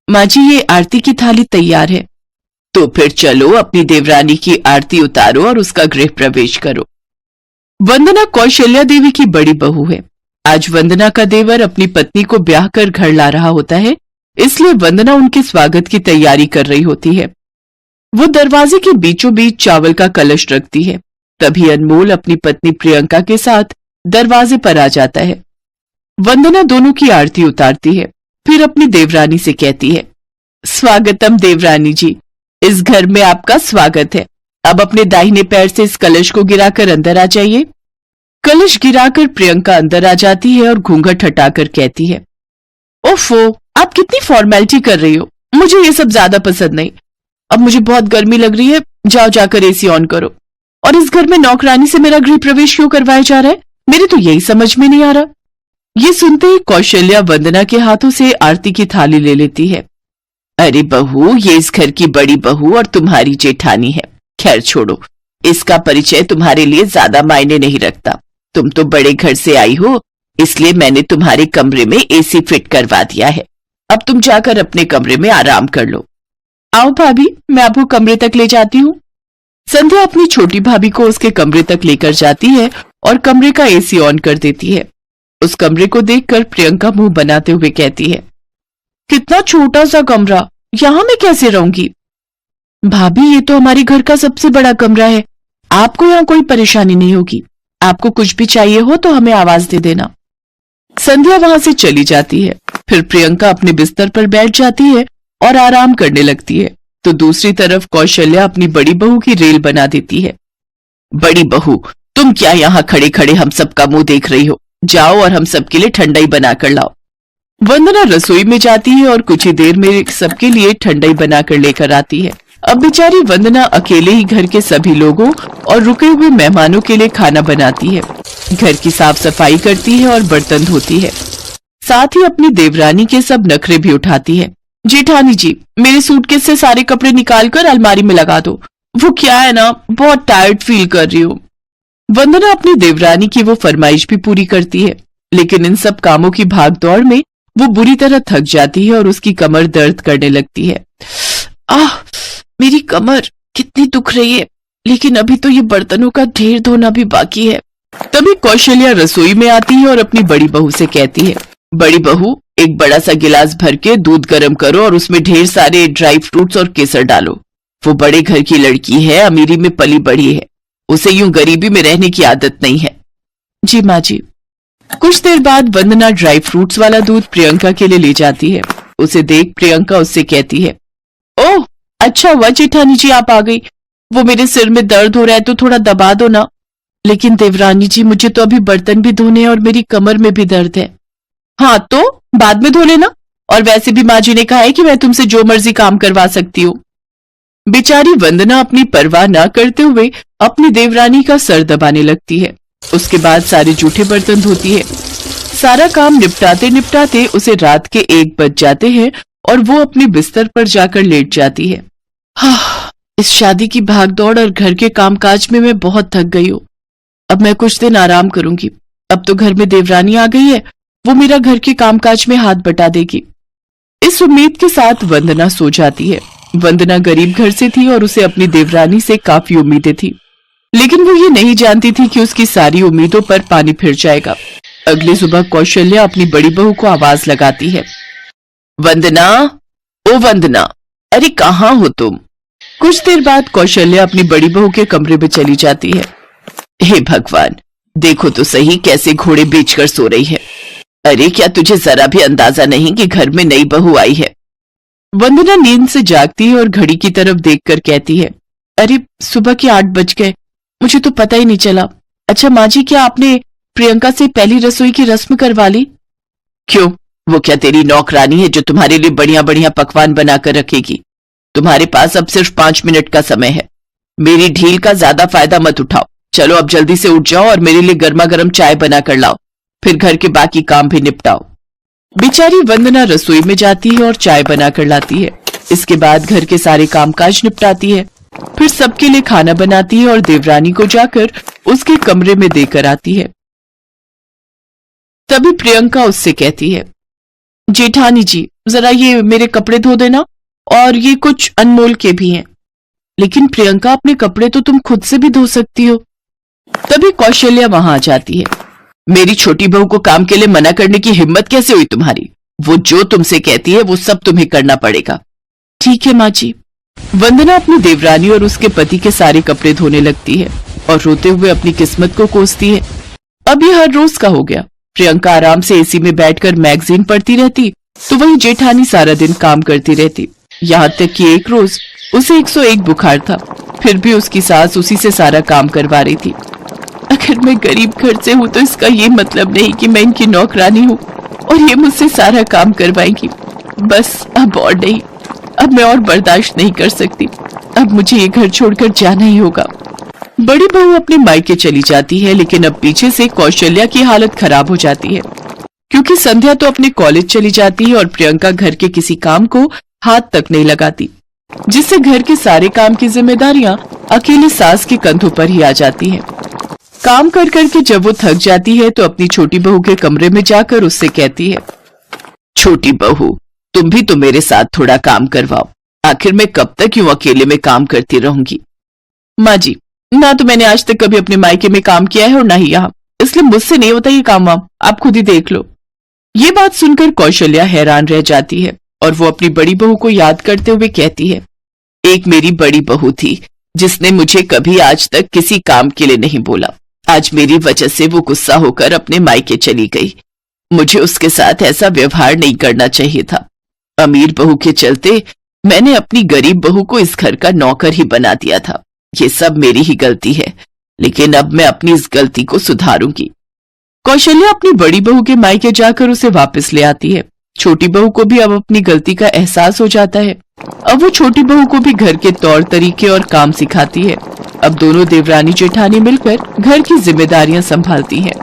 माँ जी, ये आरती की थाली तैयार है। तो फिर चलो अपनी देवरानी की आरती उतारो और उसका गृह प्रवेश करो। वंदना कौशल्या देवी की बड़ी बहू है। आज वंदना का देवर अपनी पत्नी को ब्याह कर घर ला रहा होता है, इसलिए वंदना उनके स्वागत की तैयारी कर रही होती है। वो दरवाजे के बीचों बीच चावल का कलश रखती है। तभी अनमोल अपनी पत्नी प्रियंका के साथ दरवाजे पर आ जाता है। वंदना दोनों की आरती उतारती है, फिर अपनी देवरानी से कहती है, स्वागतम देवरानी जी, इस घर में आपका स्वागत है। अब अपने दाहिने पैर से इस कलश को गिराकर अंदर आ जाइए। कलश गिराकर प्रियंका अंदर आ जाती है और घूंघट हटाकर कहती है, ओफो, आप कितनी फॉर्मेलिटी कर रही हो, मुझे ये सब ज्यादा पसंद नहीं। अब मुझे बहुत गर्मी लग रही है, जाओ जाकर एसी ऑन करो। और इस घर में नौकरानी से मेरा गृह प्रवेश क्यों करवाया जा रहा है, मेरे तो यही समझ में नहीं आ रहा। ये सुनते ही कौशल्या वंदना के हाथों से आरती की थाली ले लेती है। अरे बहू, ये इस घर की बड़ी बहू और तुम्हारी जेठानी है। खैर छोड़ो, इसका परिचय तुम्हारे लिए ज्यादा मायने नहीं रखता। तुम तो बड़े घर से आई हो, इसलिए मैंने तुम्हारे कमरे में एसी फिट करवा दिया है। अब तुम जाकर अपने कमरे में आराम कर लो। आओ भाभी, मैं आपको कमरे तक ले जाती हूँ। संध्या अपनी छोटी भाभी को उसके कमरे तक लेकर जाती है और कमरे का एसी ऑन कर देती है। उस कमरे को देखकर प्रियंका मुंह बनाते हुए कहती है, कितना छोटा सा कमरा, यहाँ मैं कैसे रहूंगी? भाभी, ये तो हमारे घर का सबसे बड़ा कमरा है, आपको यहाँ कोई परेशानी नहीं होगी। आपको कुछ भी चाहिए हो तो हमें आवाज दे देना। संध्या वहां से चली जाती है। फिर प्रियंका अपने बिस्तर पर बैठ जाती है और आराम करने लगती है। तो दूसरी तरफ कौशल्या अपनी बड़ी बहू की रेल बना देती है। बड़ी बहू, तुम क्या यहाँ खड़े खड़े हम सबका मुंह देख रही हो? जाओ और हम सबके लिए ठंडाई बनाकर लाओ। वंदना रसोई में जाती है और कुछ ही देर में सबके लिए ठंडाई बनाकर लेकर आती है। अब बेचारी वंदना अकेले ही घर के सभी लोगों और रुके हुए मेहमानों के लिए खाना बनाती है, घर की साफ सफाई करती है और बर्तन धोती है। साथ ही अपनी देवरानी के सब नखरे भी उठाती है। जेठानी जी, मेरे सूटकेस से सारे कपड़े निकालकर अलमारी में लगा दो। वो क्या है ना, बहुत टायर्ड फील कर रही हूँ। वंदना अपनी देवरानी की वो फरमाइश भी पूरी करती है, लेकिन इन सब कामों की भागदौड़ में वो बुरी तरह थक जाती है और उसकी कमर दर्द करने लगती है। आह, मेरी कमर कितनी दुख रही है, लेकिन अभी तो ये बर्तनों का ढेर धोना भी बाकी है। तभी कौशल्या रसोई में आती है और अपनी बड़ी बहू से कहती है, बड़ी बहू, एक बड़ा सा गिलास भर के दूध गर्म करो और उसमें ढेर सारे ड्राई फ्रूट्स और केसर डालो। वो बड़े घर की लड़की है, अमीरी में पली बड़ी है, उसे यूं गरीबी में रहने की आदत नहीं है। जी माँ जी। कुछ देर बाद वंदना ड्राई फ्रूट्स वाला दूध प्रियंका के लिए ले जाती है। उसे देख प्रियंका उससे कहती है, ओह अच्छा हुआ जेठानी जी आप आ गई। वो मेरे सिर में दर्द हो रहा है तो थोड़ा दबा दो ना। लेकिन देवरानी जी, मुझे तो अभी बर्तन भी धोने हैं और मेरी कमर में भी दर्द है। हाँ तो बाद में धो लेना, और वैसे भी माँ जी ने कहा है कि मैं तुमसे जो मर्जी काम करवा सकती हूँ। बेचारी वंदना अपनी परवाह न करते हुए अपनी देवरानी का सर दबाने लगती है। उसके बाद सारे जूठे बर्तन धोती है। सारा काम निपटाते निपटाते उसे रात के 1 बज जाते हैं और वो अपने बिस्तर पर जाकर लेट जाती है। हाँ, इस शादी की भागदौड़ और घर के कामकाज में मैं बहुत थक गई हूँ। अब मैं कुछ दिन आराम करूंगी। अब तो घर में देवरानी आ गई है, वो मेरा घर के कामकाज में हाथ बटा देगी। इस उम्मीद के साथ वंदना सो जाती है। वंदना गरीब घर से थी और उसे अपनी देवरानी से काफी उम्मीदें थी, लेकिन वो ये नहीं जानती थी कि उसकी सारी उम्मीदों पर पानी फिर जाएगा। अगली सुबह कौशल्या अपनी बड़ी बहू को आवाज लगाती है, वंदना, ओ वंदना, अरे कहाँ हो तुम? कुछ देर बाद कौशल्या अपनी बड़ी बहू के कमरे में चली जाती है। हे भगवान, देखो तो सही कैसे घोड़े बेचकर सो रही है। अरे क्या तुझे जरा भी अंदाजा नहीं कि घर में नई बहू आई है? वंदना नींद से जागती है और घड़ी की तरफ देखकर कहती है, अरे सुबह के 8 बज गए, मुझे तो पता ही नहीं चला। अच्छा माँ जी, क्या आपने प्रियंका से पहली रसोई की रस्म करवा ली? क्यों, वो क्या तेरी नौकरानी है जो तुम्हारे लिए बढ़िया बढ़िया पकवान बनाकर रखेगी? तुम्हारे पास अब सिर्फ 5 मिनट का समय है। मेरी ढील का ज्यादा फायदा मत उठाओ। चलो अब जल्दी से उठ जाओ और मेरे लिए गर्मा गर्म चाय बना कर लाओ, फिर घर के बाकी काम भी निपटाओ। बेचारी वंदना रसोई में जाती है और चाय बनाकर लाती है। इसके बाद घर के सारे कामकाज निपटाती है, फिर सबके लिए खाना बनाती है और देवरानी को जाकर उसके कमरे में देकर आती है। तभी प्रियंका उससे कहती है, जेठानी जी, जरा ये मेरे कपड़े धो देना, और ये कुछ अनमोल के भी हैं। लेकिन प्रियंका, अपने कपड़े तो तुम खुद से भी धो सकती हो। तभी कौशल्या वहां आ जाती है। मेरी छोटी बहू को काम के लिए मना करने की हिम्मत कैसे हुई तुम्हारी? वो जो तुमसे कहती है वो सब तुम्हें करना पड़ेगा। ठीक है माँ जी। वंदना अपनी देवरानी और उसके पति के सारे कपड़े धोने लगती है और रोते हुए अपनी किस्मत को कोसती है। अब ये हर रोज का हो गया। प्रियंका आराम से एसी में बैठकर मैगजीन पढ़ती रहती, तो वही जेठानी सारा दिन काम करती रहती। यहाँ तक कि एक रोज उसे 101 बुखार था, फिर भी उसकी सास उसी से सारा काम करवा रही थी। अगर मैं गरीब घर से हूँ तो इसका ये मतलब नहीं कि मैं इनकी नौकरानी हूँ और ये मुझसे सारा काम करवाएंगी। बस अब और नहीं, अब मैं और बर्दाश्त नहीं कर सकती। अब मुझे ये घर छोड़कर जाना ही होगा। बड़ी बहू अपने मायके चली जाती है, लेकिन अब पीछे से कौशल्या की हालत खराब हो जाती है, क्योंकि संध्या तो अपने कॉलेज चली जाती है और प्रियंका घर के किसी काम को हाथ तक नहीं लगाती, जिससे घर के सारे काम की जिम्मेदारियां अकेले सास के कंधों पर ही आ जाती हैं। काम कर करके जब वो थक जाती है तो अपनी छोटी बहू के कमरे में जाकर उससे कहती है, छोटी बहू, तुम भी तो मेरे साथ थोड़ा काम करवाओ। आखिर मैं कब तक यूं अकेले में काम करती रहूंगी? माँ जी, ना तो मैंने आज तक कभी अपने मायके में काम किया है और ना ही यहाँ, इसलिए मुझसे नहीं होता ये काम वाम, आप खुद ही देख लो। ये बात सुनकर कौशल्या हैरान रह जाती है और वो अपनी बड़ी बहू को याद करते हुए कहती है, एक मेरी बड़ी बहू थी जिसने मुझे कभी आज तक किसी काम के लिए नहीं बोला। आज मेरी वजह से वो गुस्सा होकर अपने मायके चली गई। मुझे उसके साथ ऐसा व्यवहार नहीं करना चाहिए था। अमीर बहू के चलते मैंने अपनी गरीब बहू को इस घर का नौकर ही बना दिया था। ये सब मेरी ही गलती है, लेकिन अब मैं अपनी इस गलती को सुधारूंगी। कौशल्या अपनी बड़ी बहू के मायके जाकर उसे वापस ले आती है। छोटी बहू को भी अब अपनी गलती का एहसास हो जाता है। अब वो छोटी बहू को भी घर के तौर तरीके और काम सिखाती है। अब दोनों देवरानी जेठानी मिलकर घर की जिम्मेदारियां संभालती हैं।